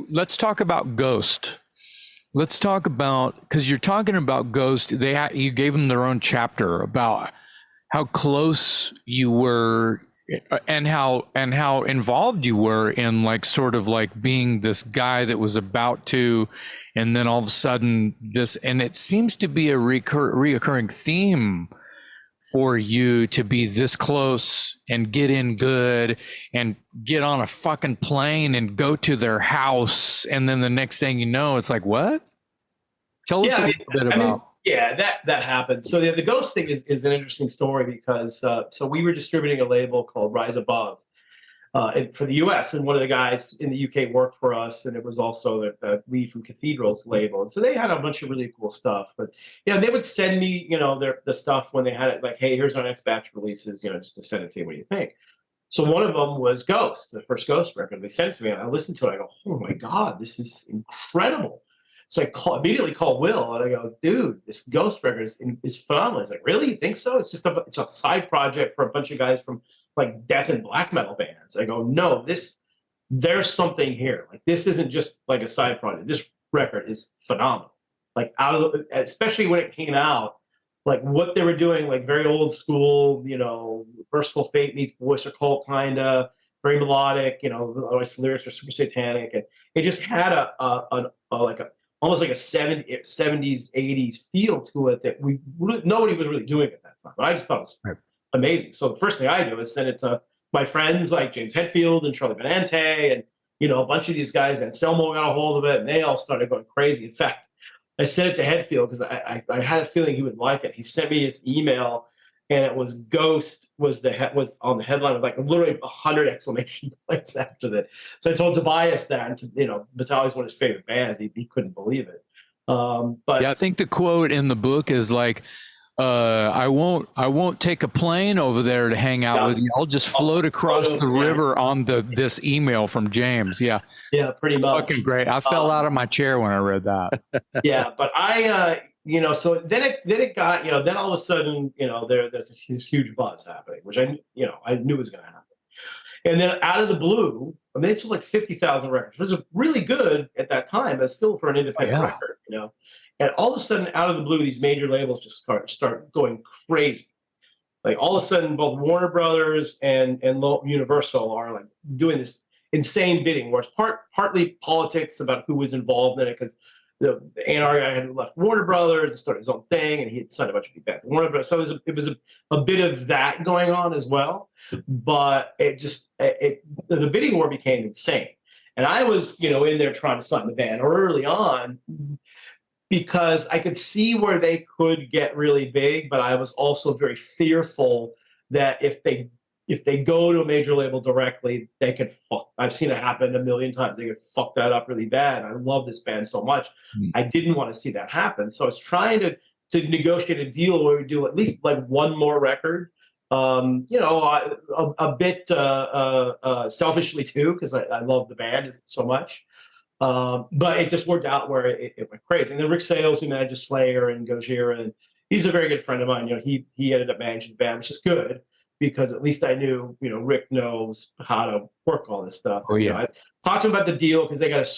Let's talk about Ghost. Let's talk about, because you're talking about Ghost. You gave them their own chapter about how close you were, and how involved you were in, like, sort of like being this guy that was about to, and then all of a sudden this, and it seems to be a reoccurring theme for you to be this close and get in good and get on a fucking plane and go to their house, and then the next thing you know, it's like, what? Tell us a little bit about. Yeah, that happened. So the Ghost thing is an interesting story because so we were distributing a label called Rise Above for the U.S. and one of the guys in the UK worked for us, and it was also the Lee from Cathedral's label. And so they had a bunch of really cool stuff. But they would send me the stuff when they had it, like, hey, here's our next batch of releases, just to send it to you. What do you think? So one of them was Ghost, the first Ghost record. They sent it to me, and I listened to it. I go, oh my God, this is incredible. So I immediately called Will, and I go, dude, this Ghost record is phenomenal. He's like, really? You think so? It's a side project for a bunch of guys from like death and black metal bands. I go, no, there's something here. Like, this isn't just like a side project. This record is phenomenal. Like, especially when it came out, like what they were doing, like very old school, Mercyful Fate meets Voice or Cult, kind of very melodic. Otherwise lyrics are super satanic, and it just had almost like a 70s, 80s feel to it that nobody was really doing at that time. But I just thought it was amazing. So the first thing I do is send it to my friends like James Hetfield and Charlie Benante and, a bunch of these guys. And Selmo got a hold of it, and they all started going crazy. In fact, I sent it to Hetfield because I had a feeling he would like it. He sent me his email, and it was Ghost was on the headline with like literally 100 exclamation points after that. So I told Tobias that, and Metallica's one of his favorite bands. He couldn't believe it. But yeah, I think the quote in the book is like, I won't take a plane over there to hang out with you. I'll just float across the river on this email from James. Yeah, pretty much. Fucking great. I fell out of my chair when I read that. Yeah, but so then it got, then all of a sudden, there's a huge buzz happening, which I knew was going to happen. And then out of the blue, I mean, it sold like 50,000 records. It was really good at that time, but still for an independent record, And all of a sudden, out of the blue, these major labels just start going crazy. Like, all of a sudden, both Warner Brothers and Universal are like doing this insane bidding, where it's partly politics about who was involved in it, because the A&R guy had left Warner Brothers and started his own thing, and he had signed a bunch of big bands. Warner Brothers, so it was a bit of that going on as well. But the bidding war became insane, and I was in there trying to sign the band early on because I could see where they could get really big, but I was also very fearful that if they go to a major label directly, they could fuck. I've seen it happen a million times. They could fuck that up really bad. I love this band so much. I didn't want to see that happen. So I was trying to negotiate a deal where we do at least like one more record. A bit selfishly too, because I love the band so much. But it just worked out where it went crazy. And then Rick Sales, who manages Slayer and Gojira, and he's a very good friend of mine. He ended up managing the band, which is good, because at least I knew, Rick knows how to work all this stuff. Oh, yeah. I talked to him about the deal because they got a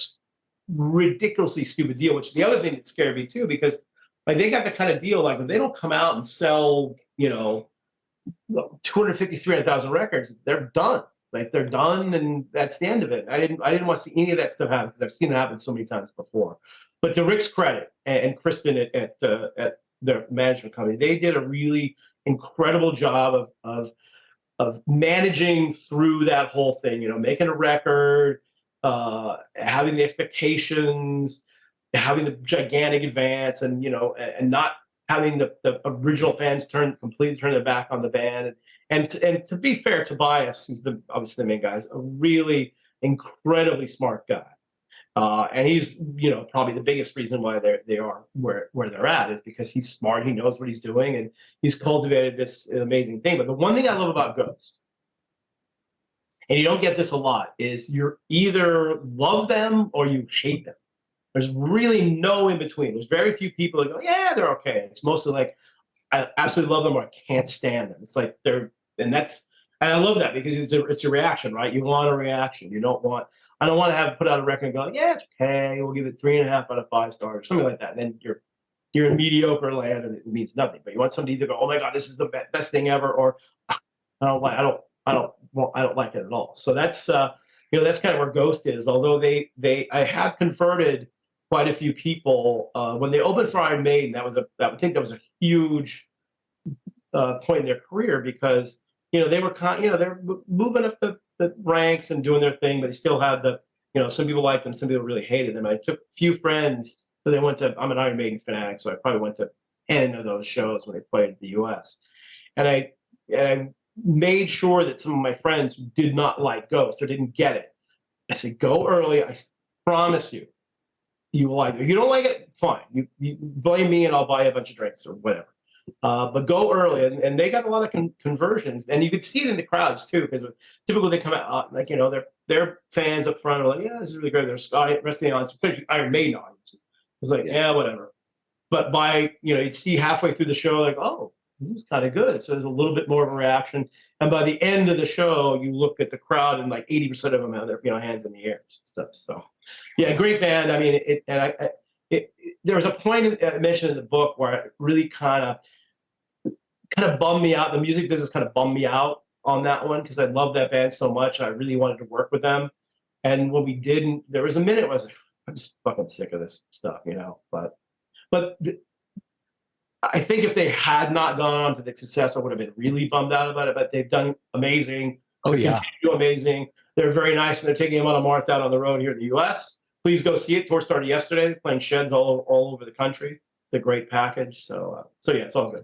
ridiculously stupid deal, which is the other thing that scared me too, because like they got the kind of deal, like if they don't come out and sell, 250, 300,000 records, they're done. Like, they're done, and that's the end of it. I didn't want to see any of that stuff happen because I've seen it happen so many times before. But to Rick's credit and Kristen at their management company, they did a really incredible job of managing through that whole thing. Making a record, having the expectations, having the gigantic advance, and and not having the original fans completely turn their back on the band. And to be fair, Tobias, who's obviously the main guy, is a really incredibly smart guy. And he's, probably the biggest reason why they are where they're at is because he's smart, he knows what he's doing, and he's cultivated this amazing thing. But the one thing I love about Ghost, and you don't get this a lot, is you either love them or you hate them. There's really no in between. There's very few people that go, yeah, they're okay. It's mostly like, I absolutely love them or I can't stand them. It's like and I love that because it's a reaction, right? You want a reaction. You don't want, I don't want to have put out a record and go, yeah, it's okay, we'll give it 3.5 out of 5 stars, something like that. And then you're in mediocre land and it means nothing. But you want somebody to go, oh my God, this is the best thing ever, or I don't like it at all. So that's that's kind of where Ghost is. Although I have converted quite a few people when they opened for Iron Maiden. I think that was a huge point in their career, because they were they're moving up the ranks and doing their thing, but they still had some people liked them, some people really hated them. I took a few friends, so they went to. I'm an Iron Maiden fanatic, so I probably went to 10 of those shows when they played in the U.S. And I made sure that some of my friends who did not like Ghost or didn't get it, I said, go early. I promise you will like it. If you don't like it, fine. You blame me and I'll buy you a bunch of drinks or whatever. But go early, and they got a lot of conversions, and you could see it in the crowds too, because typically they come out they're fans up front are like, yeah, this is really great. There's rest of the audience, especially Iron Maiden audiences, it's like, yeah, whatever. But by you'd see halfway through the show, like, oh, this is kind of good. So there's a little bit more of a reaction, and by the end of the show, you look at the crowd, and like 80% of them have their hands in the air and stuff. So, yeah, great band. I mean, there was a point I mentioned in the book where it really kind of bummed me out. The music business kind of bummed me out on that one, because I love that band so much. I really wanted to work with them. And when we didn't, there was a minute where I was like, I'm just fucking sick of this stuff, But I think if they had not gone on to the success, I would have been really bummed out about it. But they've done amazing. Oh, yeah. Continue to do amazing. They're very nice, and they're taking Amon Amarth out on the road here in the U.S. Please go see it. Tour started yesterday. They're playing sheds all over the country. It's a great package. So yeah, it's all good.